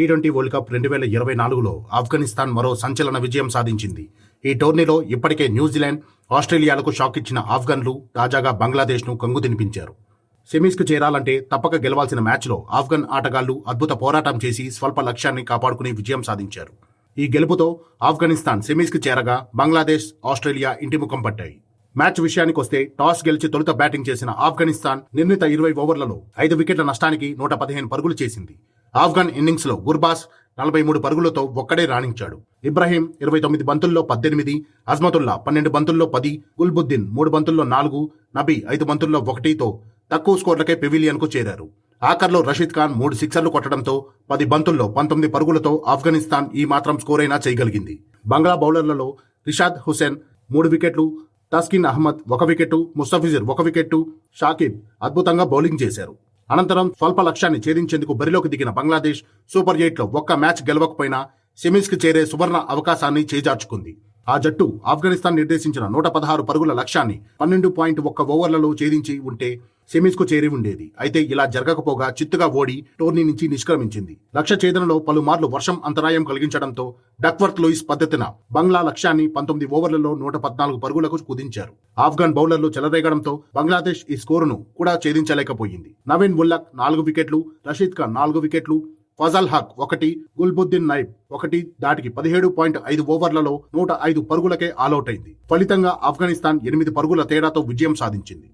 T20 world cup 2024లో Afghanistan మరో సంచలన విజయం సాధించింది. ఈ టోర్నీలో ఇప్పటికే న్యూజిలాండ్, ఆస్ట్రేలియాలకు షాక్ ఇచ్చిన ఆఫ్ఘన్లు తాజాగా బంగ్లాదేశ్ను కంగుతినిపించారు. సెమీస్కు చేరాలంటే తప్పక గెలవాల్సిన మ్యాచ్లో ఆఫ్ఘన్ ఆటగాళ్లు అద్భుత పోరాటం చేసి స్వల్ప లక్ష్యాన్ని కాపాడుకుని విజయం సాధించారు. ఈ గెలుపుతో ఆఫ్ఘనిస్తాన్ సెమీస్కు చేరగా బంగ్లాదేశ్, ఆస్ట్రేలియా ఇంటిముఖం పట్టాయి. మ్యాచ్ విషయానికొస్తే టాస్ గెలిచి తొలుత బ్యాటింగ్ చేసిన ఆఫ్ఘనిస్తాన్ నిర్ణీత 20 ఓవర్లలో 5 వికెట్ల నష్టానికి 115 పరుగులు చేసింది. ఆఫ్ఘన్ ఇన్నింగ్స్లో గుర్బాస్ 43 పరుగులతో ఒక్కడే రాణించాడు. ఇబ్రహీం 29 బంతుల్లో 18, అజ్మతుల్లా 12 బంతుల్లో 10, గుల్బుద్దీన్ 3 బంతుల్లో 4, నబీ 5 బంతుల్లో 1తో తక్కువ స్కోర్లకే పెవిలియన్కు చేరారు. ఆఖర్లో రషీద్ ఖాన్ 3 సిక్సర్లు కొట్టడంతో 10 బంతుల్లో 19 పరుగులతో ఆఫ్ఘనిస్తాన్ ఈ మాత్రం స్కోరైనా చేయగలిగింది. బంగ్లా బౌలర్లలో రిషాద్ హుసేన్ 3 వికెట్లు, తస్కిన్ అహ్మద్ 1 వికెట్టు, ముస్తఫిజుర్ 1 వికెట్టు, షాకిబ్ అద్భుతంగా బౌలింగ్ చేశారు. అనంతరం స్వల్ప లక్ష్యాన్ని ఛేదించేందుకు బరిలోకి దిగిన బంగ్లాదేశ్ సూపర్ 8లో ఒక్క మ్యాచ్ గెలవకపోయినా సెమీస్కి చేరే సువర్ణ అవకాశాన్ని చేజార్చుకుంది. ఆ జట్టు ఆఫ్ఘనిస్తాన్ నిర్దేశించిన 116 పరుగుల లక్ష్యాన్ని 12.1 ఓవర్లలో ఛేదించి ఉంటే సెమీస్కు చేరి ఉండేది. అయితే ఇలా జరగకపోగా చిత్తుగా ఓడి టోర్నీ నుంచి నిష్క్రమించింది. లక్ష్య ఛేదనలో పలుమార్లు వర్షం అంతరాయం కలిగించడంతో డక్వర్త్ లూయిస్ పద్ధతిన బంగ్లా లక్ష్యాన్ని 19 ఓవర్లలో 114 పరుగులకు కుదించారు. ఆఫ్ఘన్ బౌలర్లు చెలరేగడంతో బంగ్లాదేశ్ ఈ స్కోరును కూడా ఛేదించలేకపోయింది. నవీన్ ఉల్లక్ 4 వికెట్లు, రషీద్ ఖాన్ 4 వికెట్లు, ఫజల్ హక్ 1, గుల్బుద్దీన్ నైబ్ 1 దాటికి 17.5 ఓవర్లలో 105 పరుగులకే ఆలౌట్ అయింది. ఫలితంగా ఆఫ్ఘనిస్తాన్ 8 పరుగుల తేడాతో విజయం సాధించింది.